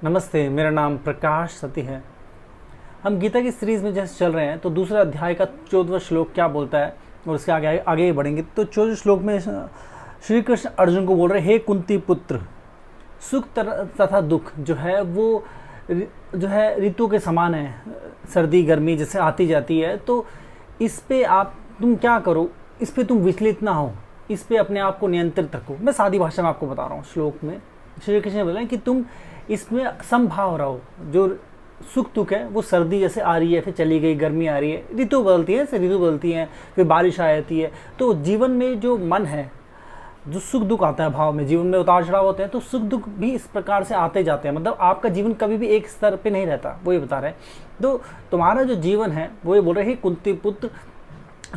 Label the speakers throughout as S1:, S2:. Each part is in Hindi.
S1: नमस्ते, मेरा नाम प्रकाश सती है। हम गीता की सीरीज़ में जैसे चल रहे हैं तो दूसरे अध्याय का 14वां श्लोक क्या बोलता है और उसके आगे आगे ही बढ़ेंगे। तो 14वें श्लोक में श्री कृष्ण अर्जुन को बोल रहे हैं, हे कुंती पुत्र, सुख तथा दुख जो है वो जो है ऋतु के समान है। सर्दी गर्मी जैसे आती जाती है, तो इस पे तुम क्या करो, इस पे तुम विचलित ना हो, इस पे अपने आप को नियंत्रित रखो। मैं सादी भाषा में आपको बता रहा हूँ। श्लोक में श्री कृष्ण बोल रहे हैं कि तुम इसमें समभाव रहो। जो सुख दुख है वो सर्दी जैसे आ रही है, फिर चली गई, गर्मी आ रही है, ऋतु बदलती है, ऋतु बदलती है, फिर बारिश आ जाती है। तो जीवन में जो मन है, जो सुख दुख आता है भाव में, जीवन में उतार चढ़ाव होते हैं, तो सुख दुख भी इस प्रकार से आते जाते हैं। मतलब आपका जीवन कभी भी एक स्तर पे नहीं रहता, वो ये बता रहे हैं। तो तुम्हारा जो जीवन है वो ये बोल रहे हैं, कुंती पुत्र,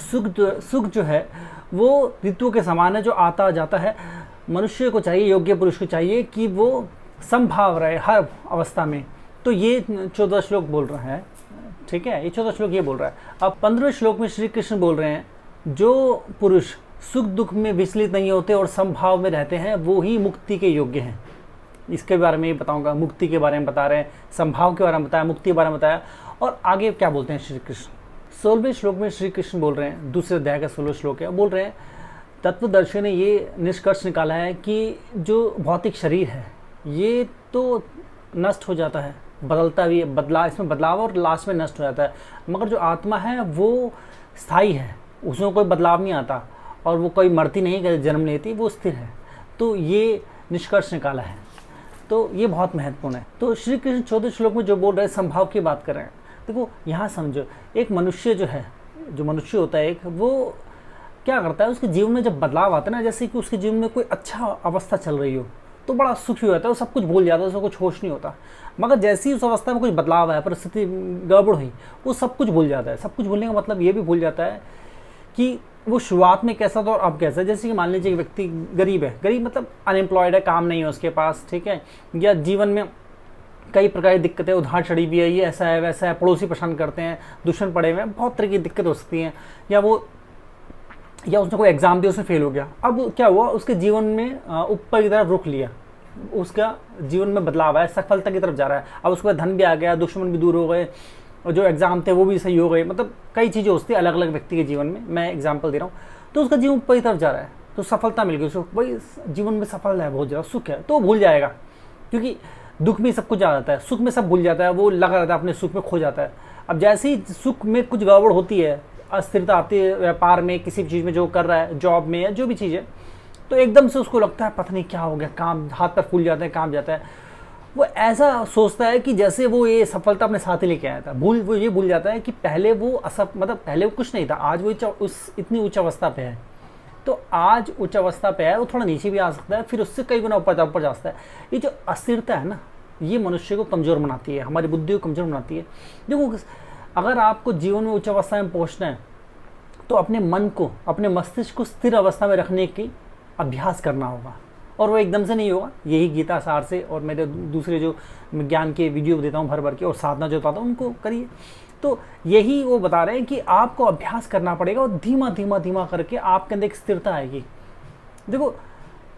S1: सुख जो है वो ऋतु के समान है, जो आता जाता है। मनुष्य को चाहिए, योग्य पुरुष को चाहिए कि वो समभाव रहे हर अवस्था में। तो ये 14वां श्लोक बोल रहा है, ठीक है। ये 14वां श्लोक ये बोल रहा है। अब 15वें श्लोक में श्री कृष्ण बोल रहे हैं, जो पुरुष सुख दुख में विचलित नहीं होते और समभाव में रहते हैं वो ही मुक्ति के योग्य हैं। इसके बारे में ये बताऊंगा। मुक्ति के बारे में बता रहे हैं, समभाव के बारे में बताया, मुक्ति के बारे में बताया, और आगे क्या बोलते हैं श्री कृष्ण। 16वें श्लोक में श्री कृष्ण बोल रहे हैं, दूसरे अध्याय का 16वां श्लोक है, बोल रहे हैं, तत्वदर्शी ने ये निष्कर्ष निकाला है कि जो भौतिक शरीर है ये तो नष्ट हो जाता है, बदलता भी है, इसमें बदलाव और लास्ट में नष्ट हो जाता है। मगर जो आत्मा है वो स्थायी है, उसमें कोई बदलाव नहीं आता और वो कोई मरती नहीं, जन्म लेती, वो स्थिर है। तो ये निष्कर्ष निकाला है, तो ये बहुत महत्वपूर्ण है। तो श्री कृष्ण 14वें श्लोक में जो बोल रहे हैं, संभाव की बात कर रहे हैं। देखो यहाँ समझो, एक मनुष्य जो है, जो मनुष्य होता है एक, वो क्या करता है, उसके जीवन में जब बदलाव आता है ना, जैसे कि उसके जीवन में कोई अच्छा अवस्था चल रही हो तो बड़ा सुखी हो जाता है, वो सब कुछ भूल जाता है, उसको कुछ होश नहीं होता। मगर जैसे ही उस अवस्था में कुछ बदलाव आया, परिस्थिति गड़बड़ हुई, वो सब कुछ भूल जाता है। सब कुछ भूलने का मतलब ये भी भूल जाता है कि वो शुरुआत में कैसा था और अब कैसा है। जैसे कि मान लीजिए एक व्यक्ति गरीब है, गरीब मतलब अनएम्प्लॉयड है, काम नहीं है उसके पास, ठीक है, या जीवन में कई प्रकार की दिक्कतें, उधार चढ़ी भी है, ये ऐसा है वैसा है, पड़ोसी परेशान करते हैं, दुश्मन पड़े हुए हैं, बहुत तरह की दिक्कत हो सकती हैं, या उसने कोई एग्जाम दिया, उसमें फेल हो गया। अब क्या हुआ, उसके जीवन में ऊपर की तरफ रुख लिया, उसका जीवन में बदलाव आया, सफलता की तरफ जा रहा है। अब उसके बाद धन भी आ गया, दुश्मन भी दूर हो गए, और जो एग्जाम थे वो भी सही हो गए। मतलब कई चीज़ें होती है अलग अलग व्यक्ति के जीवन में, मैं एग्जाम्पल दे रहा हूँ। तो उसका जीवन ऊपर की तरफ जा रहा है, तो सफलता मिल गई उसको, भाई जीवन में सफल है, बहुत ज़्यादा सुख है, तो भूल जाएगा, क्योंकि दुख में सब कुछ आ जाता है, सुख में सब भूल जाता है, वो लगा रहता है अपने सुख में, खो जाता है। अब जैसे ही सुख में कुछ गड़बड़ होती है, अस्थिरता आती है व्यापार में, किसी भी चीज़ में जो कर रहा है, जॉब में या जो भी चीज़ है, तो एकदम से उसको लगता है पता नहीं क्या हो गया, काम हाथ पर फूल जाता है, काम जाता है। वो ऐसा सोचता है कि जैसे वो ये सफलता अपने साथ ही लेके आया था। वो ये भूल जाता है कि पहले वो पहले वो कुछ नहीं था, आज वो इतनी उच्च अवस्था पे है। तो आज उच्च अवस्था पे है, वो थोड़ा नीचे भी आ सकता है, फिर उससे कई गुना ऊपर जा सकता है। ये जो अस्थिरता है ना, ये मनुष्य को कमज़ोर बनाती है, हमारी बुद्धि को कमज़ोर बनाती है। देखो, अगर आपको जीवन में उच्च अवस्था में पहुंचना है तो अपने मन को, अपने मस्तिष्क को स्थिर अवस्था में रखने की अभ्यास करना होगा, और वो एकदम से नहीं होगा। यही गीता सार से और मेरे दूसरे जो ज्ञान के वीडियो देता हूँ भर भर के, और साधना जो बताता हूँ उनको करिए। तो यही वो बता रहे हैं कि आपको अभ्यास करना पड़ेगा, और धीमा धीमा धीमा करके आपके अंदर एक स्थिरता आएगी। देखो,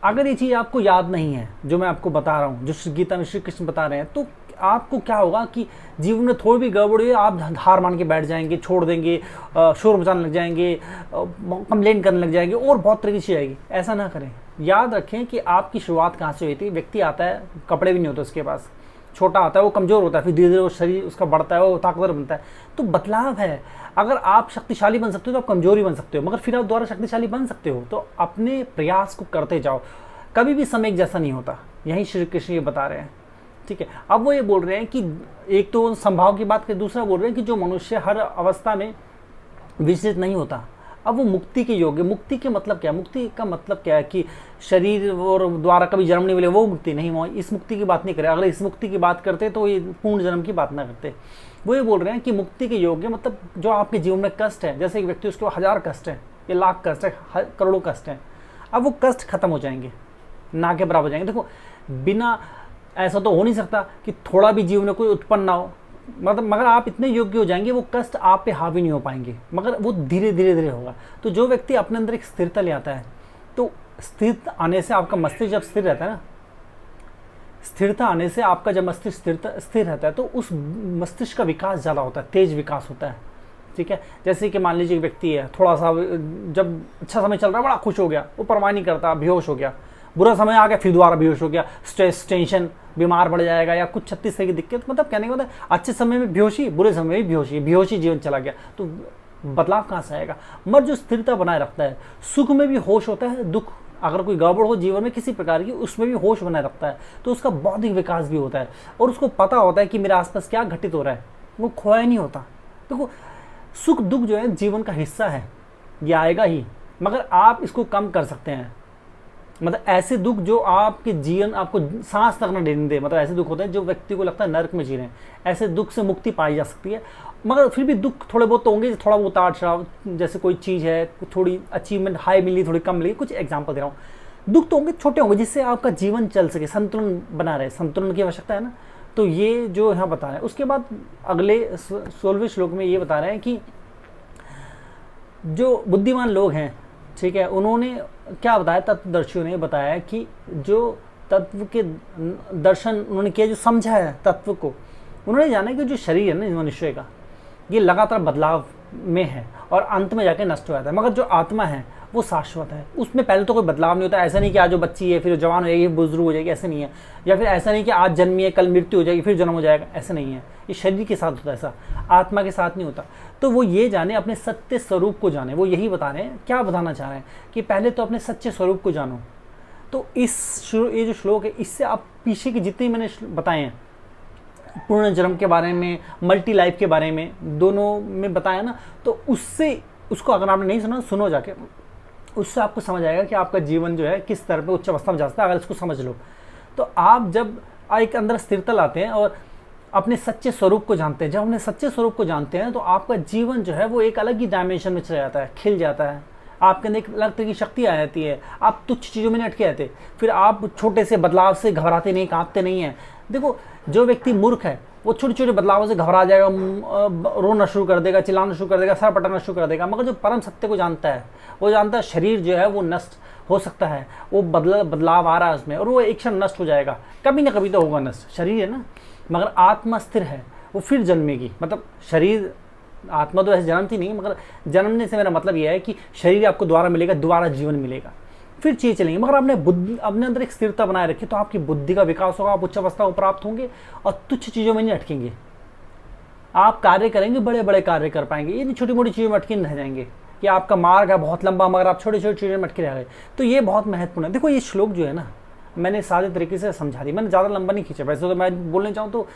S1: अगर ये चीज़ आपको याद नहीं है जो मैं आपको बता रहा हूँ, जो गीता में श्री कृष्ण बता रहे हैं, तो आपको क्या होगा कि जीवन में थोड़ी भी गड़बड़ हुई, आप हार मान के बैठ जाएंगे, छोड़ देंगे, शोर मचाने लग जाएंगे, कंप्लेन करने लग जाएंगे, और बहुत तरह की चीज़ आएगी। ऐसा ना करें। याद रखें कि आपकी शुरुआत कहाँ से हुई थी। व्यक्ति आता है, कपड़े भी नहीं होते उसके पास, छोटा आता है, वो कमज़ोर होता है, फिर धीरे धीरे वो शरीर उसका बढ़ता है, वो ताकतवर बनता है। तो बदलाव है। अगर आप शक्तिशाली बन सकते हो तो आप कमज़ोर ही बन सकते हो, मगर फिर आप दोबारा शक्तिशाली बन सकते हो। तो अपने प्रयास को करते जाओ, कभी भी समय एक जैसा नहीं होता। यही श्री कृष्ण ये बता रहे हैं, ठीक है। अब वो ये बोल रहे हैं कि एक तो संभाव की बात कर, दूसरा बोल रहे हैं कि जो मनुष्य हर अवस्था में विचलित नहीं होता, अब वो मुक्ति के योग्य। मुक्ति के मतलब क्या है? मुक्ति का मतलब क्या है कि शरीर और द्वारा कभी जन्म नहीं मिले, वो मुक्ति नहीं। वो इस मुक्ति की बात नहीं करे। अगर इस मुक्ति की बात करते तो ये पूर्ण जन्म की बात ना करते। वो ये बोल रहे हैं कि मुक्ति के योग्य मतलब जो आपके जीवन में कष्ट है, जैसे एक व्यक्ति उसके 1000 कष्ट है, या लाख कष्ट है, करोड़ों कष्ट है, अब वो कष्ट खत्म हो जाएंगे, ना के बराबर हो जाएंगे। देखो, बिना ऐसा तो हो नहीं सकता कि थोड़ा भी जीवन में कोई उत्पन्न ना हो, मगर आप इतने योग्य हो जाएंगे, वो कष्ट आप पे हावी नहीं हो पाएंगे, मगर वो धीरे धीरे होगा। तो जो व्यक्ति अपने अंदर एक स्थिरता ले आता है, तो स्थिर आने से आपका मस्तिष्क जब स्थिर रहता है ना, स्थिरता आने से आपका जब मस्तिष्क स्थिर रहता है तो उस मस्तिष्क का विकास ज़्यादा होता है, तेज विकास होता है। ठीक है, जैसे कि मान लीजिए एक व्यक्ति है, थोड़ा सा जब अच्छा समय चल रहा है बड़ा खुश हो गया, वो परवाह नहीं करता, बेहोश हो गया, बुरा समय आ गया फिर दोबारा बेहोश हो गया, स्ट्रेस, टेंशन, बीमार पड़ जाएगा या कुछ 36 तरह की दिक्कत। मतलब कहने का मतलब अच्छे समय में बेहोशी, बुरे समय में बेहोशी, बेहोशी जीवन चला गया, तो बदलाव कहाँ से आएगा। मगर जो स्थिरता बनाए रखता है, सुख में भी होश होता है, दुख अगर कोई गड़बड़ हो जीवन में किसी प्रकार की, उसमें भी होश बनाए रखता है, तो उसका बौद्धिक विकास भी होता है और उसको पता होता है कि मेरे आसपास क्या घटित हो रहा है, वो खोया नहीं होता। देखो सुख दुख जो है जीवन का हिस्सा है, ये आएगा ही, मगर आप इसको कम कर सकते हैं। मतलब ऐसे दुख जो आपके जीवन आपको सांस तक न लेने दे, मतलब ऐसे दुख होते हैं जो व्यक्ति को लगता है नर्क में जी रहे हैं, ऐसे दुख से मुक्ति पाई जा सकती है। मगर फिर भी दुख थोड़े बहुत तो होंगे, थोड़ा बहुत उतार चढ़ाव, जैसे कोई चीज़ है, थोड़ी अचीवमेंट हाई मिली, थोड़ी कम मिली, कुछ एग्जाम्पल दे रहा हूँ। दुख तो होंगे, छोटे होंगे, जिससे आपका जीवन चल सके, संतुलन बना रहे, संतुलन की आवश्यकता है ना। तो ये जो यहाँ बता रहे हैं, उसके बाद अगले 16वें श्लोक में ये बता रहे हैं कि जो बुद्धिमान लोग हैं, ठीक है, उन्होंने क्या बताया, तत्वदर्शियों ने बताया कि जो तत्व के दर्शन उन्होंने किया, जो समझा है तत्व को, उन्होंने जाना कि जो शरीर है ना मनुष्य का, ये लगातार बदलाव में है और अंत में जाके नष्ट हो जाता है। मगर जो आत्मा है वो शाश्वत है, उसमें पहले तो कोई बदलाव नहीं होता। ऐसा नहीं कि आज जो बच्ची है फिर जवान हो जाएगी, बुजुर्ग हो जाएगी, ऐसा नहीं है। या फिर ऐसा नहीं कि आज जन्मी है कल मृत्यु हो जाएगी फिर जन्म हो जाएगा, ऐसा नहीं है। ये शरीर के साथ होता है, ऐसा आत्मा के साथ नहीं होता। तो वो ये जाने, अपने सत्य स्वरूप को जाने, वो यही बता रहे हैं। क्या बताना चाह रहे हैं कि पहले तो अपने सच्चे स्वरूप को जानो। तो ये जो श्लोक है, इससे आप पीछे की जितनी मैंने बताए हैं, पूर्ण जन्म के बारे में, मल्टी लाइफ के बारे में, दोनों में बताया ना, तो उससे, उसको अगर आपने नहीं सुना सुनो जाके, उससे आपको समझ आएगा कि आपका जीवन जो है किस तरह पे उच्च अवस्था में जा सकता है। अगर इसको समझ लो तो आप जब एक अंदर स्थिरता लाते हैं और अपने सच्चे स्वरूप को जानते हैं, जब अपने सच्चे स्वरूप को जानते हैं तो आपका जीवन जो है वो एक अलग ही डायमेंशन में चला जाता है, खिल जाता है। आपके अंदर एक अलग तरह की शक्ति आ जाती है, आप तुच्छ चीज़ों में नहीं अटके रहते, फिर आप छोटे से बदलाव से घबराते नहीं, कांपते नहीं हैं। देखो जो व्यक्ति मूर्ख है वो छोटे छोटे बदलावों से घबरा जाएगा, रोना शुरू कर देगा, चिल्लाना शुरू कर देगा, सर पटकना शुरू कर देगा। मगर जो परम सत्य को जानता है, वो जानता है शरीर जो है वो नष्ट हो सकता है, वो बदलाव आ रहा है उसमें, और वो एक क्षण नष्ट हो जाएगा, कभी ना कभी तो होगा नष्ट, शरीर है ना। मगर आत्मा स्थिर है, वो फिर जन्मेगी। मतलब शरीर, आत्मा तो ऐसे जन्मती नहीं, मगर जन्मने से मेरा मतलब यह है कि शरीर आपको दोबारा मिलेगा, दोबारा जीवन मिलेगा, फिर चीज़ चलेंगी। मगर आपने अपने अंदर एक स्थिरता बनाए रखी तो आपकी बुद्धि का विकास होगा, आप उच्च अवस्था को प्राप्त होंगे और तुच्छ चीज़ों में नहीं अटकेंगे। आप कार्य करेंगे, बड़े बड़े कार्य कर पाएंगे, ये नहीं छोटी मोटी चीज़ों में अटके रह जाएंगे कि आपका मार्ग है बहुत लंबा मगर आप छोटी छोटी चीज़ों में अटके रह गए। तो ये बहुत महत्वपूर्ण है। देखो ये श्लोक जो है ना, मैंने सादे तरीके से समझा दी, मैंने ज़्यादा लंबा नहीं खींचा। वैसे तो मैं बोलने चाहूँ तो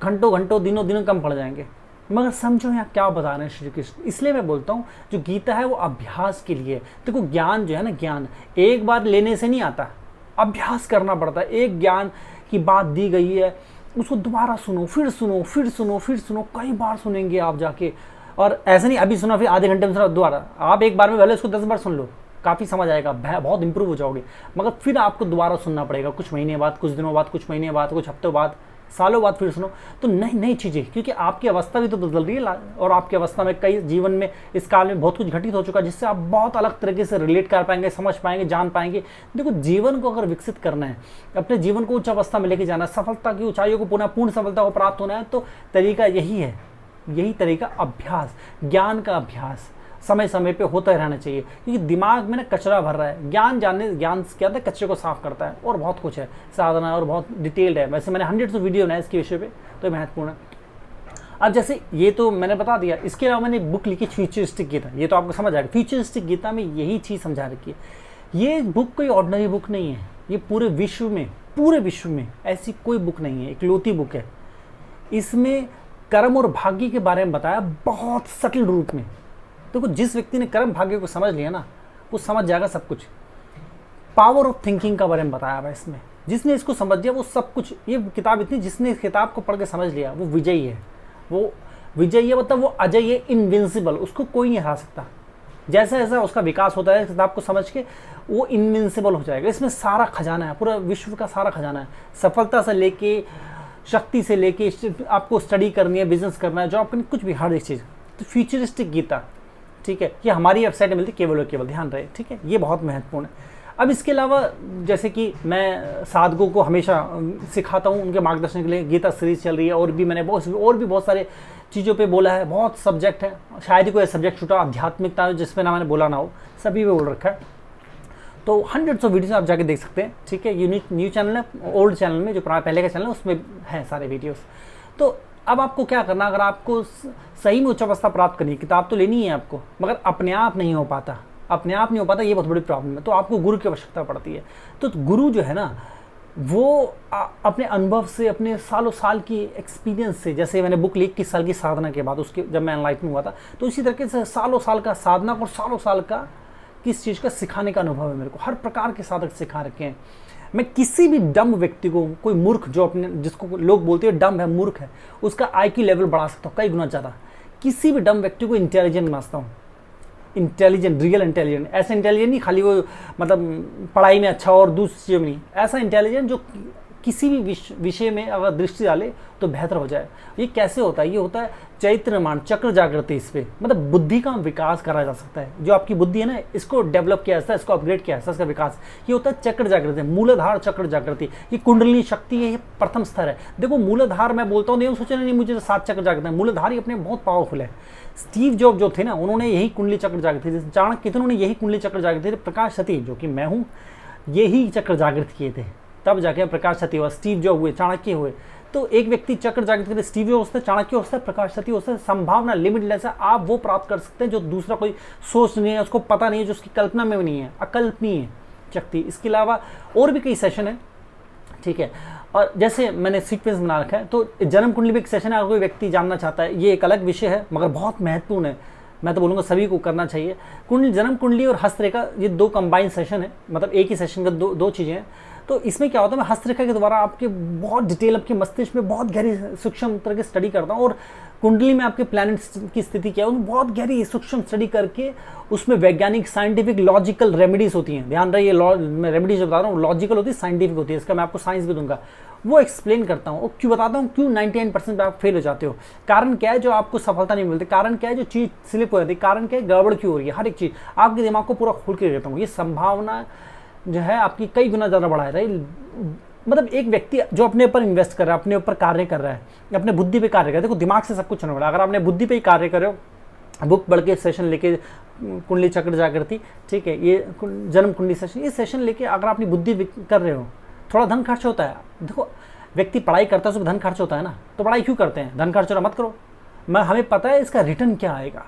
S1: घंटों घंटों दिनों दिनों कम पड़ जाएंगे, मगर समझो यहाँ क्या बता रहे हैं श्री कृष्ण। इसलिए मैं बोलता हूँ जो गीता है वो अभ्यास के लिए। देखो ज्ञान जो है ना, ज्ञान एक बार लेने से नहीं आता, अभ्यास करना पड़ता है। एक ज्ञान की बात दी गई है, उसको दोबारा सुनो, फिर सुनो, फिर सुनो, फिर सुनो, कई बार सुनेंगे आप जाके। और ऐसा नहीं अभी सुना फिर आधे घंटे में सुना, दोबारा आप एक बार में पहले उसको 10 बार सुन लो, काफ़ी समझ आएगा, बहुत इंप्रूव हो जाओगे। मगर फिर आपको दोबारा सुनना पड़ेगा, कुछ महीने बाद, कुछ दिनों बाद, कुछ महीने बाद, कुछ हफ्तों बाद, सालों बाद फिर सुनो। तो नई नई चीज़ें, क्योंकि आपकी अवस्था भी तो बदल रही है और आपकी अवस्था में कई जीवन में इस काल में बहुत कुछ घटित हो चुका है, जिससे आप बहुत अलग तरीके से रिलेट कर पाएंगे, समझ पाएंगे, जान पाएंगे। देखो जीवन को अगर विकसित करना है, अपने जीवन को उच्च अवस्था में लेके जाना है, सफलता की ऊंचाइयों को पूर्ण सफलता को प्राप्त होना है, तो तरीका यही है, यही तरीका अभ्यास, ज्ञान का अभ्यास समय समय पे होता रहना चाहिए। क्योंकि दिमाग में ना कचरा भर रहा है। ज्ञान क्या होता है, कचरे को साफ करता है, और बहुत कुछ है, साधना और बहुत डिटेल्ड है। वैसे मैंने हंड्रेड्स ऑफ वीडियो बनाए इसके विषय पे, तो महत्वपूर्ण है। अब जैसे ये तो मैंने बता दिया, इसके अलावा मैंने एक बुक लिखी फ्यूचरिस्टिक गीता, ये तो आपको समझ आएगा। फ्यूचरिस्टिक गीता में यही चीज़ समझा रखी है। ये बुक कोई ऑर्डिनरी बुक नहीं है, ये पूरे विश्व में ऐसी कोई बुक नहीं है, इकलौती बुक है। इसमें कर्म और भाग्य के बारे में बताया बहुत सटल रूप में। देखो जिस व्यक्ति ने कर्म भाग्य को समझ लिया ना, वो समझ जाएगा सब कुछ। पावर ऑफ थिंकिंग का बारे में बताया हुआ इसमें। जिसने इसको समझ लिया वो सब कुछ, ये किताब इतनी, जिसने इस किताब को पढ़ के समझ लिया वो विजयी है। वो विजयी है मतलब वो अजय है, इनविंसिबल, उसको कोई नहीं हरा सकता। जैसा जैसा उसका विकास होता है किताब को समझ के, वो इनविंसिबल हो जाएगा। इसमें सारा खजाना है, पूरा विश्व का सारा खजाना है। सफलता से लेके, शक्ति से लेके, आपको स्टडी करनी है, बिजनेस करना है, जॉब करनी, कुछ भी, हर एक चीज़। तो फ्यूचरिस्टिक गीता, ठीक है, ये हमारी वेबसाइट में मिलती है, केवल और केवल, ध्यान रहे, ठीक है, ये बहुत महत्वपूर्ण है। अब इसके अलावा जैसे कि मैं साधकों को हमेशा सिखाता हूँ उनके मार्गदर्शन के लिए, गीता सीरीज चल रही है, और भी मैंने बहुत सारे चीज़ों पे बोला है, बहुत सब्जेक्ट है, शायद ही कोई सब्जेक्ट छूटा आध्यात्मिकता जिसमें ना मैंने बोला ना हो, सभी पे बोल रखा है। तो हंड्रेड्स ऑफ वीडियोस आप जाके देख सकते हैं, ठीक है। यूनिक न्यू चैनल है, ओल्ड चैनल में जो पहले का चैनल है उसमें है सारे वीडियोस। तो अब आपको क्या करना, अगर आपको सही में उच्च अवस्था प्राप्त करनी है, किताब तो लेनी है आपको, मगर अपने आप नहीं हो पाता, अपने आप नहीं हो पाता, ये बहुत बड़ी प्रॉब्लम है। तो आपको गुरु की आवश्यकता पड़ती है। तो गुरु जो है ना, वो अपने अनुभव से, अपने सालों साल की एक्सपीरियंस से, जैसे मैंने बुक ली 21 साल की साधना के बाद, उसके जब मैं एनलाइटन हुआ था, तो इसी तरीके से सालों साल का साधना और सालों साल का किस चीज़ का सिखाने का अनुभव है मेरे को। हर प्रकार के साधक सिखा रखे हैं। मैं किसी भी डम व्यक्ति को, कोई मूर्ख जो अपने, जिसको लोग बोलते हैं डम है, मूर्ख है, उसका IQ लेवल बढ़ा सकता हूँ कई गुना ज़्यादा। किसी भी डम व्यक्ति को इंटेलिजेंट बनाता हूँ, इंटेलिजेंट, रियल इंटेलिजेंट। ऐसा इंटेलिजेंट नहीं खाली वो मतलब पढ़ाई में अच्छा और दूसरी चीज़ों में नहीं, ऐसा इंटेलिजेंट जो किसी भी विषय में अगर दृष्टि डाले तो बेहतर हो जाए। ये कैसे होता है? ये होता है चैत्र निर्माण, चक्र जागृति। इस पर मतलब बुद्धि का विकास करा जा सकता है। जो आपकी बुद्धि है ना, इसको डेवलप किया जाता है, इसको अपग्रेड किया जाता है, इसका विकास। ये होता है चक्र जागृति, मूलाधार चक्र जागृति। ये कुंडलिनी शक्ति है, ये प्रथम स्तर है। देखो मूलाधार मैं बोलता हूँ, नहीं सोचा नहीं मुझे 7 चक्र जागृत है, मूलाधार ही अपने बहुत पावरफुल है। स्टीव जॉब जो थे ना, उन्होंने यही कुंडली चक्र जागृत थी। चाणक्य थे, उन्होंने यही कुंडली चक्र जागृत थे। प्रकाश सती जो कि मैं हूँ, यही चक्र जागृत किए थे, तब जाके प्रकाश सती हुआ, स्टीव जॉब हुए, चाणक्य हुए। तो एक व्यक्ति चक्र जागृत करते, स्टीव जॉब होता है, चाणक्य होता है, प्रकाश सती होता है। संभावना लिमिटलेस है, आप वो प्राप्त कर सकते हैं जो दूसरा कोई सोच नहीं है, उसको पता नहीं है, जो उसकी कल्पना में भी नहीं है, अकल्पनीय शक्ति। इसके अलावा और भी कई सेशन है, ठीक है। और जैसे मैंने सीक्वेंस बना रखा है, तो जन्म कुंडली भी एक सेशन है, अगर कोई व्यक्ति जानना चाहता है, ये एक अलग विषय है मगर बहुत महत्वपूर्ण है। मैं तो बोलूँगा सभी को करना चाहिए। कुंडली, जन्म कुंडली और हस्तरेखा, ये 2 कंबाइंड सेशन है, मतलब एक ही सेशन का दो चीज़ें हैं। तो इसमें क्या होता है, मैं हस्तरेखा के द्वारा आपके बहुत डिटेल, आपके मस्तिष्क में बहुत गहरी सूक्ष्म तरह की स्टडी करता हूँ, और कुंडली में आपके प्लैनेट्स की स्थिति क्या है उन बहुत गहरी सूक्ष्म स्टडी करके उसमें वैज्ञानिक, साइंटिफिक, लॉजिकल रेमेडीज होती हैं। ध्यान रहे, मैं रेमेडीज जो बता रहा हूँ लॉजिकल होती है, साइंटिफिक होती है। इसका मैं आपको साइंस भी दूंगा, वो एक्सप्लेन करता हूँ। और क्यों बताता हूँ, क्यों 99% आप फेल हो जाते हो, कारण क्या है जो आपको सफलता नहीं मिलती, कारण क्या है जो चीज़ स्लिप हो जाती है, कारण क्या है गड़बड़ क्यों हो रही है, हर एक चीज़ आपके दिमाग को पूरा खोल के देता हूँ। ये संभावना जो है आपकी कई गुना ज़्यादा बढ़ा रही। मतलब एक व्यक्ति जो अपने ऊपर इन्वेस्ट कर रहा है, अपने ऊपर कार्य कर रहा है, अपने बुद्धि पे कार्य कर रहा है, देखो दिमाग से सब कुछ होने वाला। अगर आपने बुद्धि पे ही कार्य कर रहे हो, बुक बढ़ के सेशन लेके, कुंडली चक्र जागृति, ठीक है, ये जन्म कुंडली सेशन, ये सेशन लेके अगर अपनी बुद्धि कर रहे हो, थोड़ा धन खर्च होता है। देखो व्यक्ति पढ़ाई करता है, उसमें धन खर्च होता है ना, तो पढ़ाई क्यों करते हैं? धन खर्च हो रहा मत करो। हमें पता है इसका रिटर्न क्या आएगा,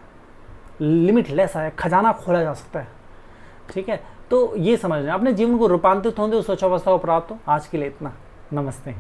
S1: लिमिटलेस है, खजाना खोला जा सकता है, ठीक है। तो ये समझ लें, अपने जीवन को रूपांतरित होने दो, उस उच्च अवस्था को प्राप्त हो। आज के लिए इतना, नमस्ते।